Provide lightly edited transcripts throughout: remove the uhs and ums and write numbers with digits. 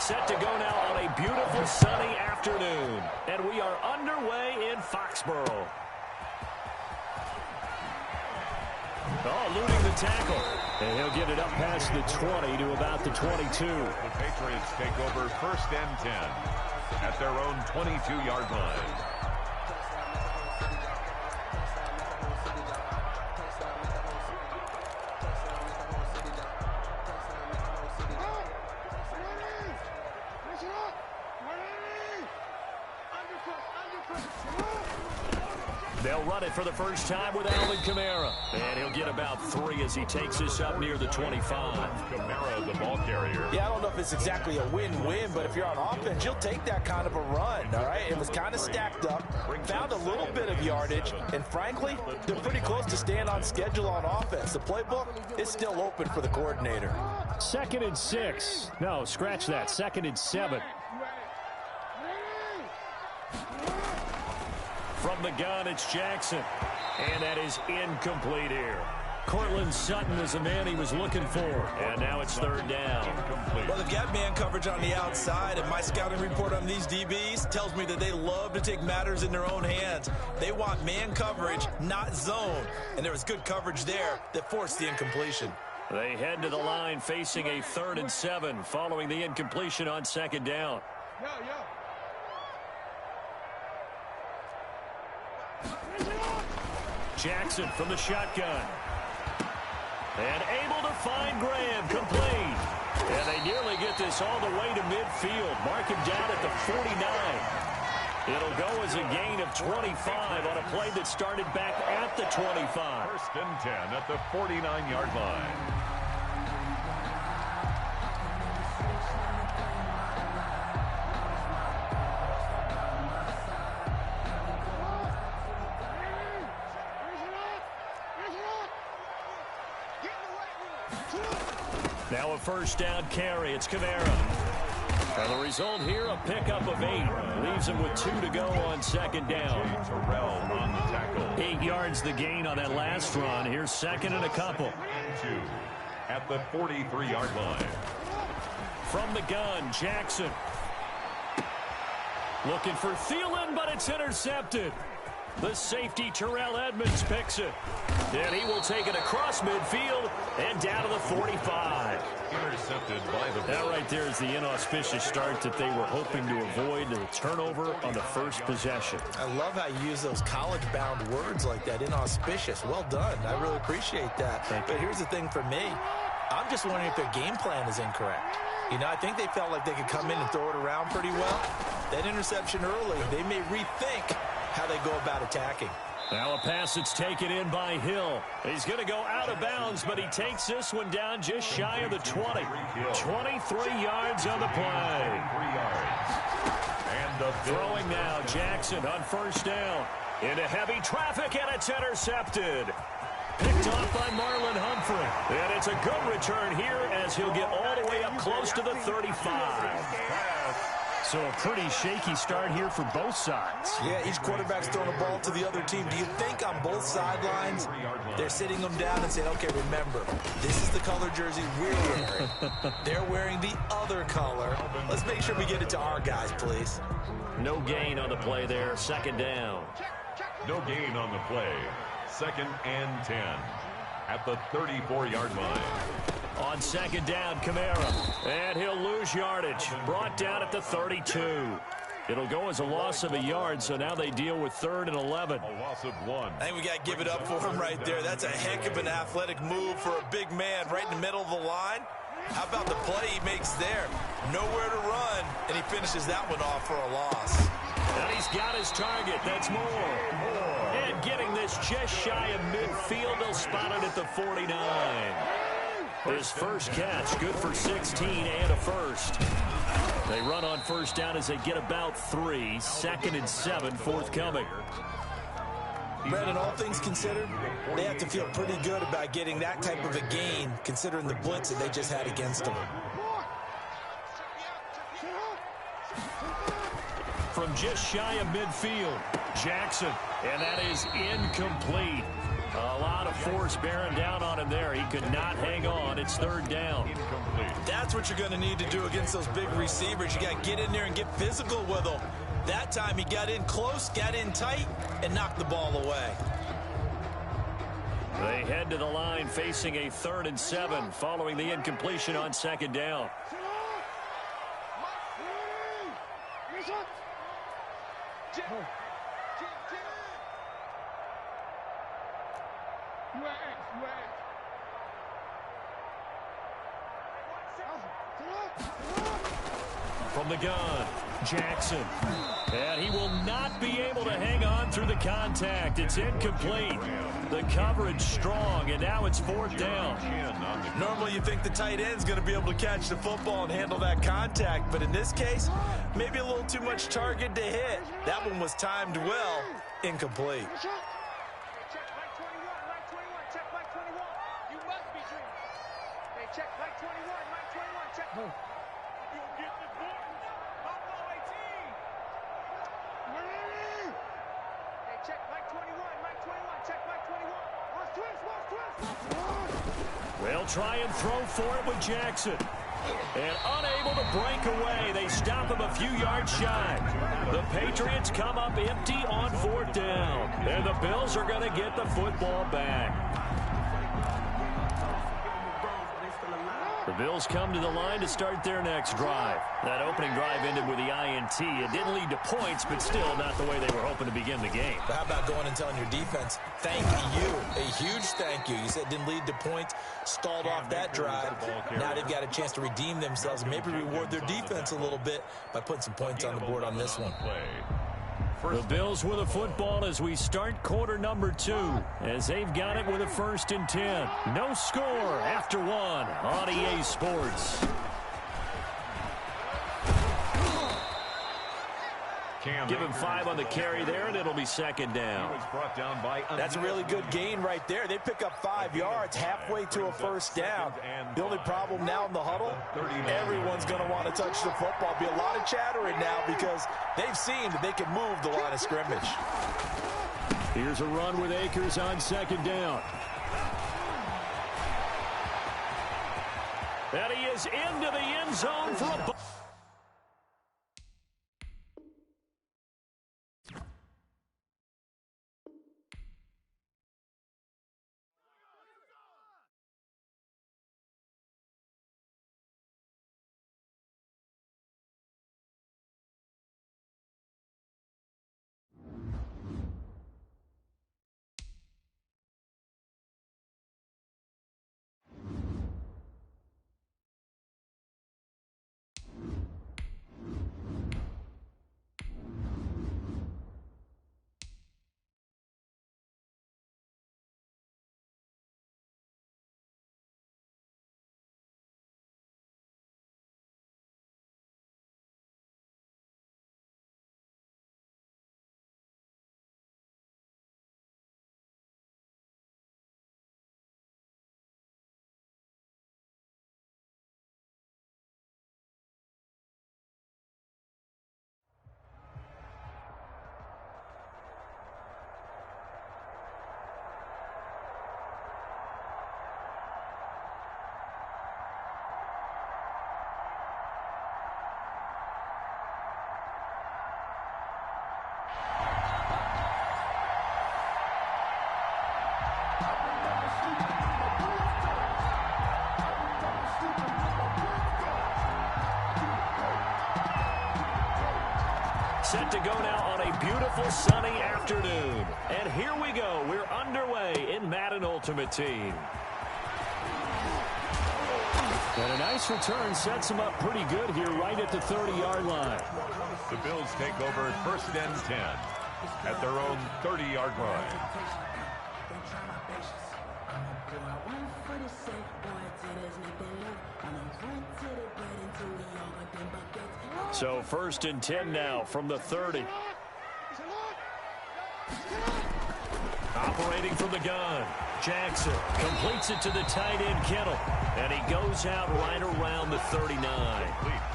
Set to go now on a beautiful sunny afternoon. And we are underway in Foxborough. Oh, eluding the tackle. And he'll get it up past the 20 to about the 22. The Patriots take over 1st and 10 at their own 22-yard line. They'll run it for the first time with Alvin Kamara. And he'll get about 3 as he takes this up near the 25. Kamara, the ball carrier. Yeah, I don't know if it's exactly a win-win, but if you're on offense, you'll take that kind of a run, all right? It was kind of stacked up, found a little bit of yardage, and frankly, they're pretty close to staying on schedule on offense. The playbook is still open for the coordinator. 2nd and 6. No, scratch that. 2nd and 7. From the gun, it's Jackson. And that is incomplete here. Cortland Sutton is the man he was looking for. And now it's 3rd down. Incomplete. Well, they've got man coverage on the outside, and my scouting report on these DBs tells me that they love to take matters in their own hands. They want man coverage, not zone. And there was good coverage there that forced the incompletion. They head to the line facing a 3rd and 7 following the incompletion on 2nd down. Jackson from the shotgun. And able to find Graham, complete. And they nearly get this all the way to midfield. Mark him down at the 49. It'll go as a gain of 25 on a play that started back at the 25. 1st and 10 at the 49-yard line. Now a 1st down carry. It's Kamara. And the result here, a pickup of 8. Leaves him with 2 to go on 2nd down. Terrell on the tackle. 8 yards the gain on that last run. Here's 2nd and a couple. 2 at the 43-yard line. From the gun, Jackson. Looking for Thielen, but it's intercepted. The safety, Terrell Edmonds, picks it. And he will take it across midfield and down to the 45. Intercepted by the... That right there is the inauspicious start that they were hoping to avoid, the turnover on the first possession. I love how you use those college-bound words like that, inauspicious. Well done. I really appreciate that. But here's the thing for me. I'm just wondering if their game plan is incorrect. You know, I think they felt like they could come in and throw it around pretty well. That interception early, they may rethink how they go about attacking. Now a pass that's taken in by Hill. He's going to go out of bounds, but he takes this one down just shy of the 20. 23 yards on the play. 3 yards. And the throwing now, Jackson on 1st down. Into heavy traffic, and it's intercepted. Picked off by Marlon Humphrey. And it's a good return here as he'll get all the way up close to the 35. So a pretty shaky start here for both sides. Yeah, each quarterback's throwing a ball to the other team. Do you think on both sidelines they're sitting them down and saying, okay, remember, this is the color jersey we're wearing. They're wearing the other color. Let's make sure we get it to our guys, please. No gain on the play there. 2nd down. No gain on the play. 2nd and 10 at the 34-yard line. On 2nd down, Kamara. And he'll lose yardage. Brought down at the 32. It'll go as a loss of a yard, so now they deal with 3rd and 11. A loss of 1. I think we got to give it up for him right there. That's a heck of an athletic move for a big man right in the middle of the line. How about the play he makes there? Nowhere to run, and he finishes that one off for a loss. And he's got his target. That's more. And getting this just shy of midfield, they'll spot it at the 49. His first catch, good for 16 and a first. They run on 1st down as they get about 3. 2nd and 7 forthcoming. Brandon, all things considered, they have to feel pretty good about getting that type of a gain, considering the blitz that they just had against them. From just shy of midfield, Jackson, and that is incomplete. A lot of force bearing down on him there. He could not hang on. It's third down. That's what you're going to need to do against those big receivers. You got to get in there and get physical with them. That time he got in close, got in tight, and knocked the ball away. They head to the line facing a 3rd and 7 following the incompletion on 2nd down. From the gun, Jackson. And he will not be able to hang on through the contact. It's incomplete. The coverage strong, and now it's 4th down. Normally you think the tight end's going to be able to catch the football and handle that contact, but in this case, maybe a little too much target to hit. That one was timed well. Incomplete. They'll try and throw for it with Jackson. And unable to break away. They stop him a few yards shy. The Patriots come up empty on 4th down. And the Bills are going to get the football back. The Bills come to the line to start their next drive. That opening drive ended with the INT. It didn't lead to points, but still not the way they were hoping to begin the game. But how about going and telling your defense, thank you, a huge thank you. You said it didn't lead to points, stalled off that drive. Now they've got a chance to redeem themselves and maybe reward their defense a little bit by putting some points on the board on this one. The Bills with a football as we start quarter number 2, as they've got it with a 1st and 10. No score after 1 on EA Sports. Give him 5 on the carry there, and it'll be 2nd down. That's a really good gain right there. They pick up 5 yards halfway to a 1st down. The only problem now in the huddle, everyone's going to want to touch the football. Be a lot of chattering now because they've seen that they can move the line of scrimmage. Here's a run with Akers on 2nd down. And he is into the end zone for a... Set to go now on a beautiful sunny afternoon. And here we go. We're underway in Madden Ultimate Team. And a nice return sets them up pretty good here right at the 30-yard line. The Bills take over 1st and 10 at their own 30-yard line. So 1st and 10 now from the 30. Operating from the gun. Jackson completes it to the tight end, Kittle. And he goes out right around the 39.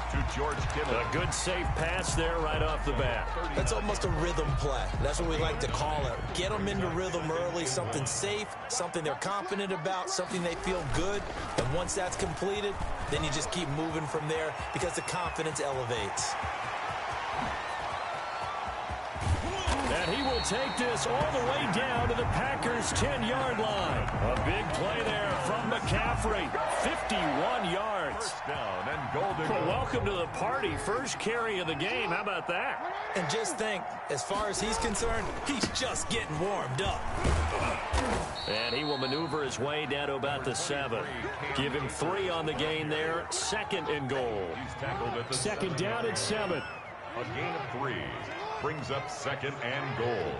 To George Kittle. A good safe pass there right off the bat. That's almost a rhythm play. That's what we like to call it. Get them into rhythm early, something safe, something they're confident about, something they feel good. And once that's completed, then you just keep moving from there because the confidence elevates. And he will take this all the way down to the Packers' 10-yard line. A big play there from McCaffrey. 51 yards. First down and goal to Well, go. welcome to the party. First carry of the game. How about that? And just think, as far as he's concerned, he's just getting warmed up. And he will maneuver his way down to about the 7. Give him 3 on the gain there. Second and goal. He's tackled at the Second down at 7. A gain of 3 brings up second and goal.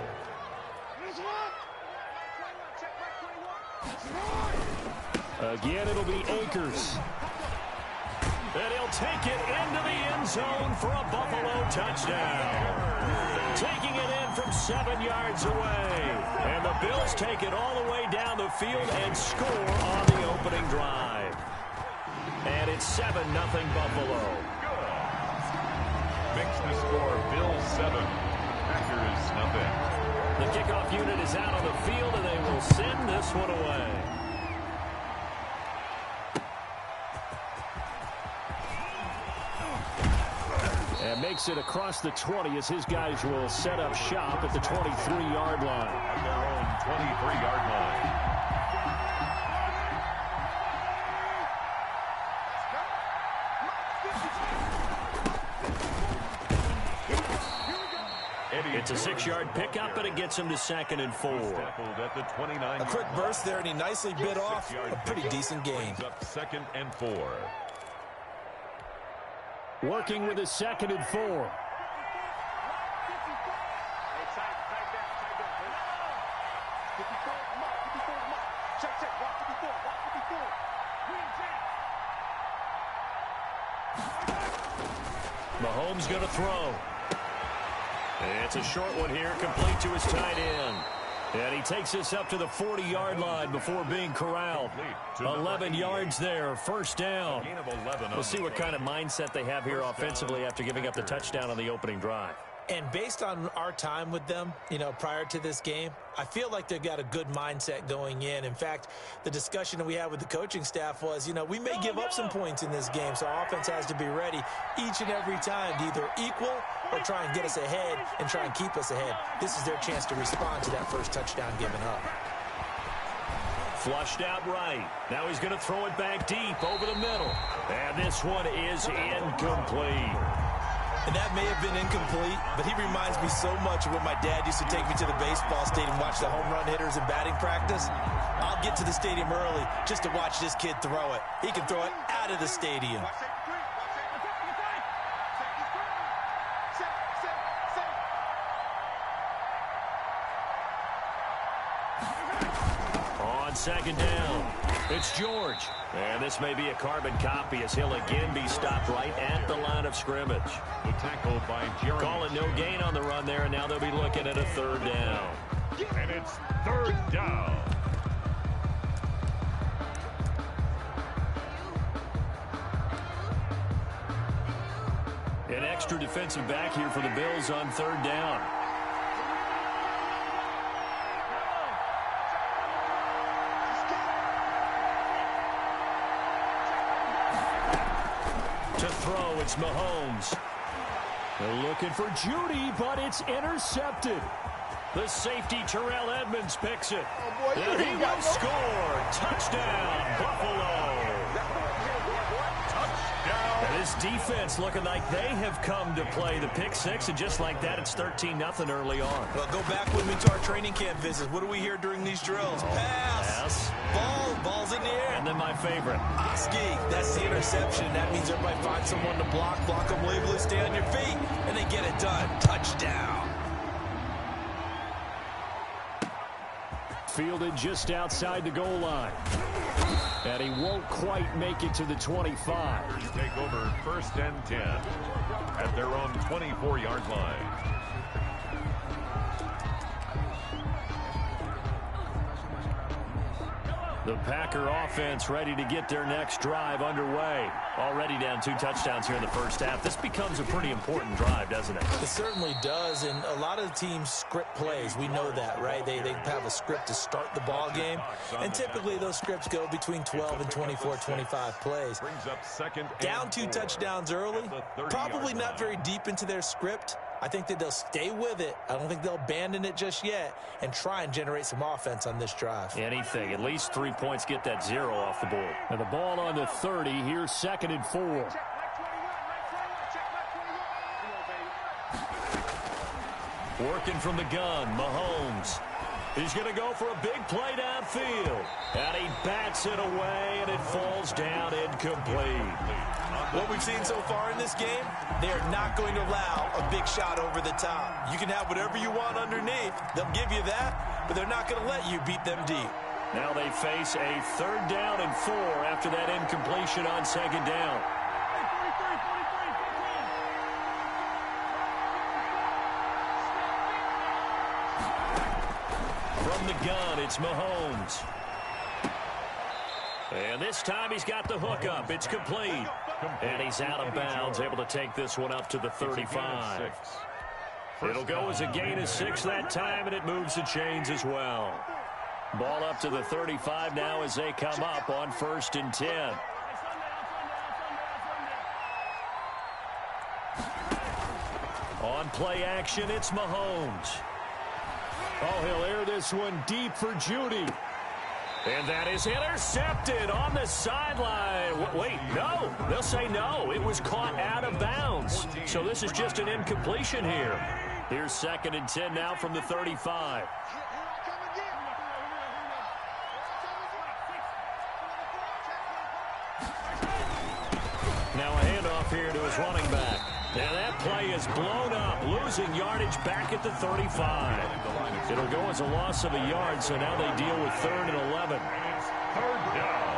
Again, it'll be Akers. And he'll take it into the end zone for a Buffalo touchdown. Taking it in from 7 yards away. And the Bills take it all the way down the field and score on the opening drive. And it's 7-0 Buffalo. Makes the score Bills 7, Packers nothing. The kickoff unit is out on the field, and they will send this one away. And makes it across the 20 as his guys will set up shop at the 23-yard line. At their own 23-yard line. It's a 6-yard pickup, but it gets him to 2nd and 4. At the 29. A quick burst there, and he nicely bit off a pretty decent gain. Up 2nd and 4. Working with his 2nd and 4. Mahomes going to throw. It's a short one here, complete to his tight end. And he takes this up to the 40-yard line before being corralled. 11 yards there, first down. We'll see what kind of mindset they have here offensively after giving up the touchdown on the opening drive. And based on our time with them, prior to this game, I feel like they've got a good mindset going in. In fact, the discussion that we had with the coaching staff was, we may give up some points in this game, so our offense has to be ready each and every time to either equal or try and get us ahead and try and keep us ahead. This is their chance to respond to that first touchdown given up. Flushed out right. Now he's going to throw it back deep over the middle. And this one is incomplete. And that may have been incomplete, but he reminds me so much of when my dad used to take me to the baseball stadium and watch the home run hitters in batting practice. I'll get to the stadium early just to watch this kid throw it. He can throw it out of the stadium. On second down, it's George. And this may be a carbon copy as he'll again be stopped right at the line of scrimmage. The tackle by Jeremy. Calling no gain on the run there, and now they'll be looking at a third down. And it's third down. An extra defensive back here for the Bills on third down. To throw, it's Mahomes. They're looking for Judy, but it's intercepted. The safety, Terrell Edmonds, picks it. And he will score. Touchdown, Buffalo. And this defense looking like they have come to play the pick six, and just like that, it's 13-0 early on. Well, go back with me to our training camp visits. What do we hear during these drills? Pass. Ball's in the air. And then my favorite. Oski, that's the interception. That means everybody finds someone to block them labelly, stay on your feet, and they get it done. Touchdown. Fielded just outside the goal line. And he won't quite make it to the 25. Take over first and 10 at their own 24-yard line. The Packer offense ready to get their next drive underway. Already down 2 touchdowns here in the first half. This becomes a pretty important drive, doesn't it? It certainly does, and a lot of the teams script plays. We know that, right? They have a script to start the ball game, and typically those scripts go between 12 and 24, 25 plays. Down 2 touchdowns early, probably not very deep into their script. I think that they'll stay with it. I don't think they'll abandon it just yet and try and generate some offense on this drive. Anything. At least 3 points, get that 0 off the board. And the ball on the 30. Here's 2nd and 4. Working from the gun, Mahomes. He's going to go for a big play downfield. And he bats it away, and it falls down incomplete. What we've seen so far in this game, they are not going to allow a big shot over the top. You can have whatever you want underneath. They'll give you that, but they're not going to let you beat them deep. Now they face a 3rd down and 4 after that incompletion on 2nd down. From the gun, it's Mahomes. And this time he's got the hook up. It's complete. And he's out of bounds, able to take this one up to the 35. It'll go as a gain of 6 that time, and it moves the chains as well. Ball up to the 35 now as they come up on 1st and 10. On play action, it's Mahomes. Oh, he'll air this one deep for Judy. And that is intercepted on the sideline. Wait, no. They'll say no. It was caught out of bounds. So this is just an incompletion here. Here's 2nd and 10 now from the 35. Now a handoff here to his running back. And that play is blown up, losing yardage back at the 35. It'll go as a loss of a yard, so now they deal with 3rd and 11. 3rd down.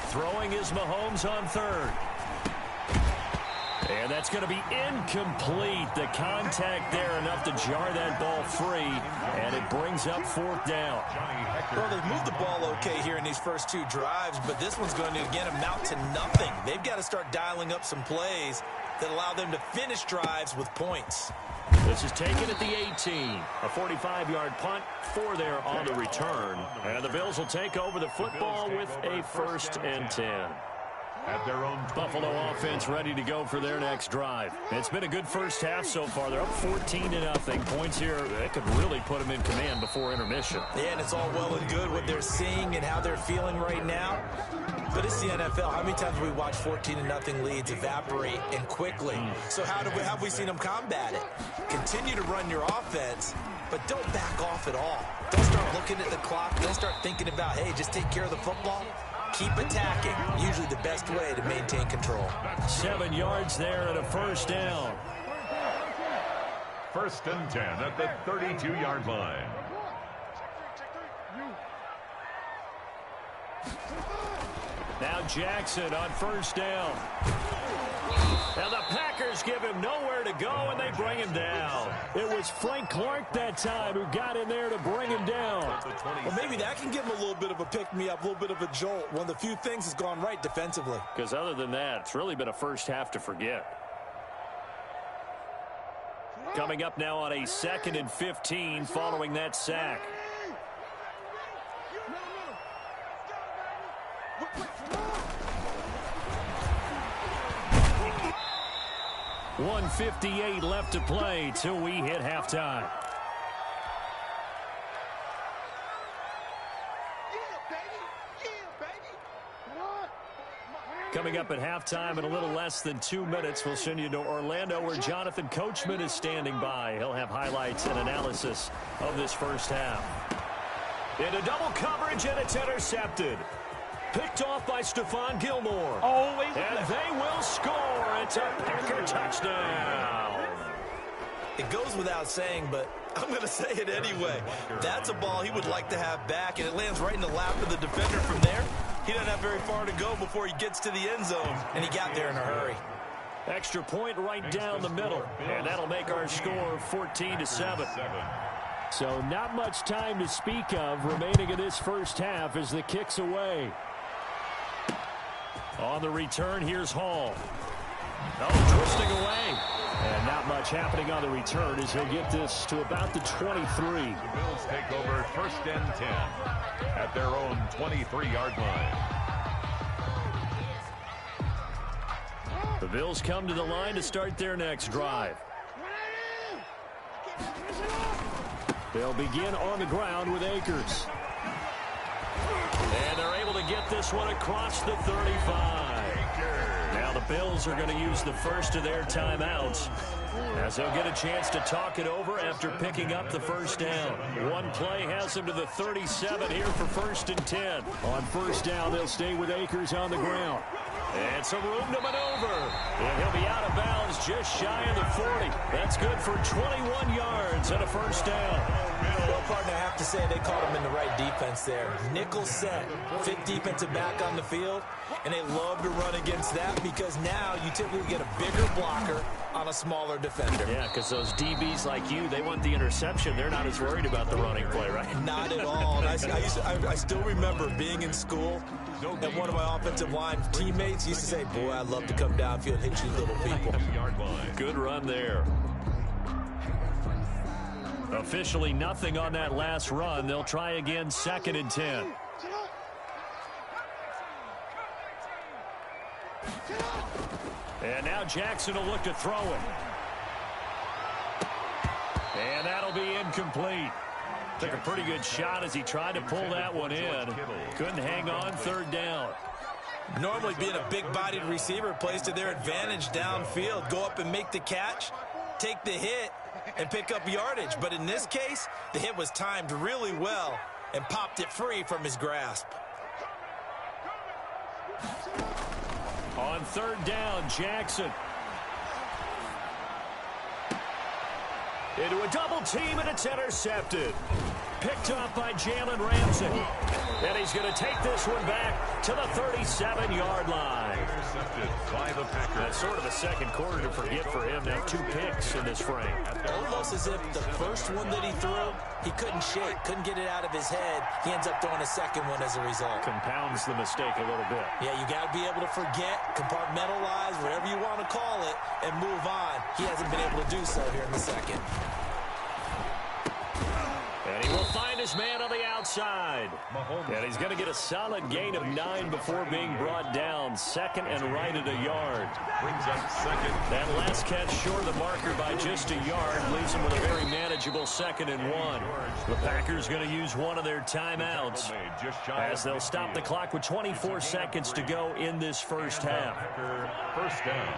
Throwing is Mahomes on 3rd. And that's going to be incomplete. The contact there enough to jar that ball free, and it brings up 4th down. Well, they've moved the ball okay here in these first 2 drives, but this one's going to, again, amount to nothing. They've got to start dialing up some plays that allow them to finish drives with points. This is taken at the 18. A 45-yard punt, 4 there on the return. And the Bills will take over the football with a 1st and 10. At their own Buffalo offense ready to go for their next drive. It's been a good first half so far. They're up 14-0. Points here that could really put them in command before intermission. Yeah, and it's all well and good what they're seeing and how they're feeling right now. But it's the NFL. How many times have we watched 14-0 leads evaporate and quickly? So have we seen them combat it? Continue to run your offense, but don't back off at all. Don't start looking at the clock. Don't start thinking about, hey, just take care of the football. Keep attacking. Usually the best way to maintain control. 7 yards there and a 1st down. 1st and 10 at the 32-yard line. Now Jackson on 1st down. Now the Packers give him nowhere to go, and they bring him down. It was Frank Clark that time who got in there to bring him down. Well, maybe that can give him a little bit of a pick-me-up, a little bit of a jolt. One of the few things has gone right defensively. Because other than that, it's really been a first half to forget. Coming up now on a 2nd and 15 following that sack. 1:58 left to play till we hit halftime. Coming up at halftime in a little less than 2 minutes, we'll send you to Orlando where Jonathan Coachman is standing by. He'll have highlights and analysis of this first half. Into double coverage, and it's intercepted. Picked off by Stephon Gilmore. And they will score. It's a Packer touchdown. It goes without saying, but I'm going to say it anyway. That's a ball he would like to have back, and it lands right in the lap of the defender from there. He doesn't have very far to go before he gets to the end zone, and he got there in a hurry. Extra point right down the middle, and that'll make our score 14-7. So not much time to speak of remaining in this first half as the kick's away. On the return, here's Hall. Oh, twisting away. And not much happening on the return as he'll get this to about the 23. The Bills take over 1st and 10 at their own 23-yard line. The Bills come to the line to start their next drive. They'll begin on the ground with Akers. And they're able to get this one across the 35. Now the Bills are going to use the first of their timeouts as they'll get a chance to talk it over after picking up the first down. One play has them to the 37 here for 1st and 10. On first down, they'll stay with Akers on the ground. And some room to maneuver. And he'll be out of bounds just shy of the 40. That's good for 21 yards and a first down. Well, partner, I have to say they caught him in the right defense there. Nickel set, 5th defensive back on the field, and they love to run against that because now you typically get a bigger blocker on a smaller defender. Yeah, because those DBs like you, they want the interception. They're not as worried about the running play, right? Not at all. And I still remember being in school, and one of my offensive line teammates used to say, boy, I'd love to come downfield and hit you little people. Good run there. Officially nothing on that last run. They'll try again 2nd and 10. And now Jackson will look to throw it. And that'll be incomplete. Took a pretty good shot as he tried to pull that one in. Couldn't hang on 3rd down. Normally being a big-bodied receiver plays to their advantage downfield. Go up and make the catch, take the hit, and pick up yardage. But in this case, the hit was timed really well and popped it free from his grasp. On 3rd down, Jackson. Into a double team, and it's intercepted. Picked up by Jalen Ramsey. And he's going to take this one back to the 37-yard line. Intercepted by the Packers. That's sort of a second quarter to forget for him. Now 2 picks in this frame. Almost as if the first one that he threw, he couldn't shake, couldn't get it out of his head. He ends up throwing a second one as a result. Compounds the mistake a little bit. Yeah, you got to be able to forget, compartmentalize, whatever you want to call it, and move on. He hasn't been able to do so here in the second. And he will find his man on the outside. And he's going to get a solid gain of 9 before being brought down. 2nd and right at a yard. Brings up 2nd. That last catch short of the marker by just a yard leaves him with a very manageable 2nd and 1. The Packers going to use one of their timeouts as they'll stop the clock with 24 seconds to go in this first half. First down.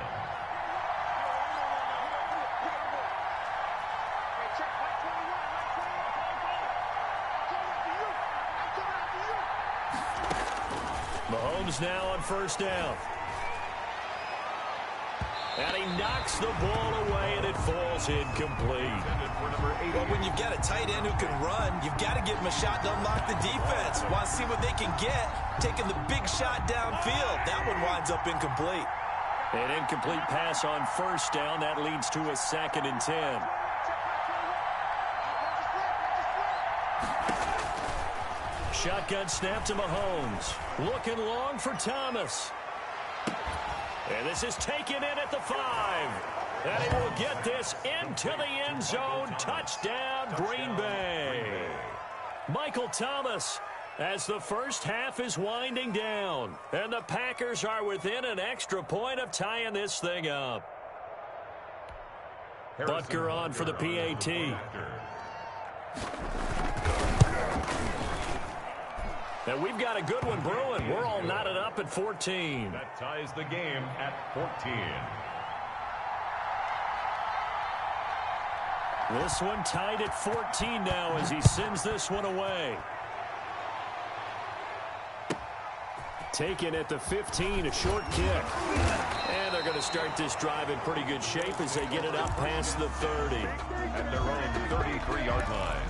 Mahomes now on first down. And he knocks the ball away, and it falls incomplete. Well, when you've got a tight end who can run, you've got to give him a shot to unlock the defense. Want to see what they can get, taking the big shot downfield. That one winds up incomplete. An incomplete pass on first down. That leads to a 2nd and 10. Shotgun snap to Mahomes. Looking long for Thomas. And this is taken in at the 5. And he will get this into the end zone. Touchdown, Green Bay. Michael Thomas, as the first half is winding down. And the Packers are within an extra point of tying this thing up. Butker on for the PAT. And we've got a good one brewing. We're all knotted up at 14. That ties the game at 14. This one tied at 14 now as he sends this one away. Taken at the 15, a short kick. And they're going to start this drive in pretty good shape as they get it up past the 30. At their own 33-yard line.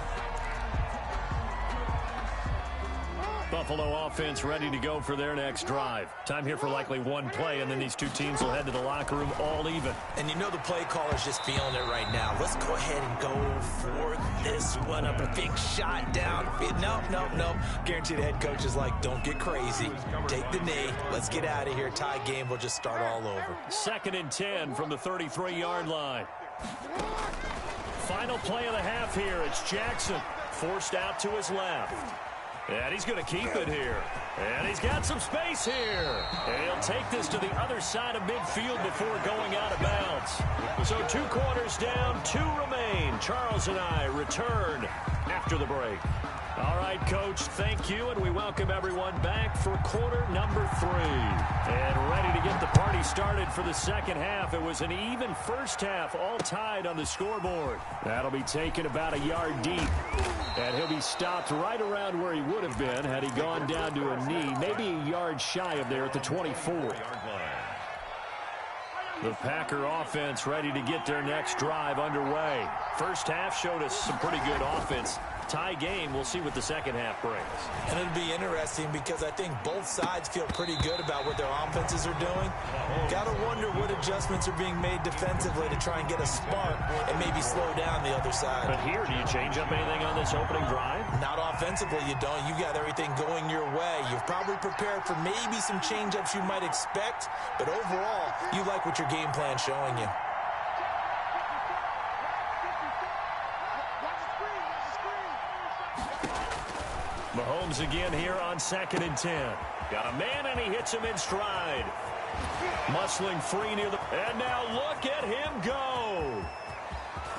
Buffalo offense ready to go for their next drive. Time here for likely one play, and then these two teams will head to the locker room all even. And you know the play caller's just feeling it right now. Let's go ahead and go for this one up. A big shot down. No. Guaranteed the head coach is like, don't get crazy. Take the knee. Let's get out of here. Tie game. We'll just start all over. 2nd and 10 from the 33-yard line. Final play of the half here. It's Jackson forced out to his left. And he's going to keep it here. And he's got some space here. And he'll take this to the other side of midfield before going out of bounds. So 2 quarters down, 2 remain. Charles and I return after the break. All right, Coach, thank you, and we welcome everyone back for quarter number 3. And ready to get the party started for the second half. It was an even first half, all tied on the scoreboard. That'll be taken about a yard deep. And he'll be stopped right around where he would have been had he gone down to a knee, maybe a yard shy of there at the 24. The Packer offense ready to get their next drive underway. First half showed us some pretty good offense. Tie game. We'll see what the second half brings. And it'll be interesting because I think both sides feel pretty good about what their offenses are doing. Got to wonder what adjustments are being made defensively to try and get a spark and maybe slow down the other side. But here, do you change up anything on this opening drive? Not offensively, you don't. You got everything going your way. You've probably prepared for maybe some change-ups you might expect, but overall, you like what your game plan's showing you. Mahomes again here on 2nd and 10. Got a man, and he hits him in stride. Muscling free near the... And now look at him go.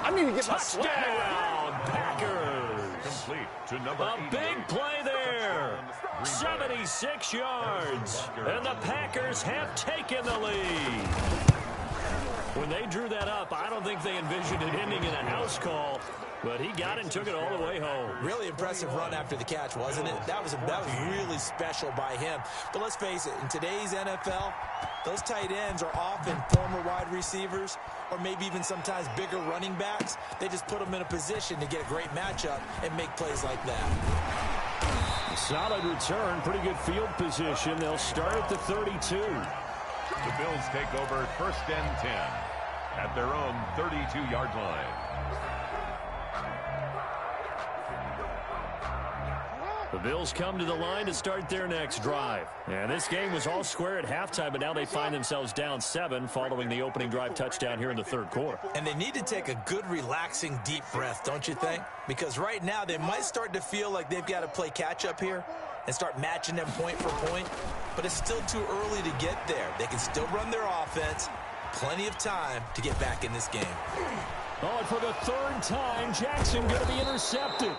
I need to get touchdown, Packers. Complete to number A big play there. 76 yards. And the Packers have taken the lead. When they drew that up, I don't think they envisioned it ending in a house call. But he got it and took it all the way home. Really impressive run after the catch, wasn't it? That was really special by him. But let's face it, in today's NFL, those tight ends are often former wide receivers or maybe even sometimes bigger running backs. They just put them in a position to get a great matchup and make plays like that. Solid return, pretty good field position. They'll start at the 32. The Bills take over 1st and 10 at their own 32-yard line. The Bills come to the line to start their next drive. And this game was all square at halftime, but now they find themselves down 7 following the opening drive touchdown here in the 3rd quarter. And they need to take a good, relaxing, deep breath, don't you think? Because right now they might start to feel like they've got to play catch-up here and start matching them point for point. But it's still too early to get there. They can still run their offense. Plenty of time to get back in this game. Oh, and for the 3rd time, Jackson going to be intercepted.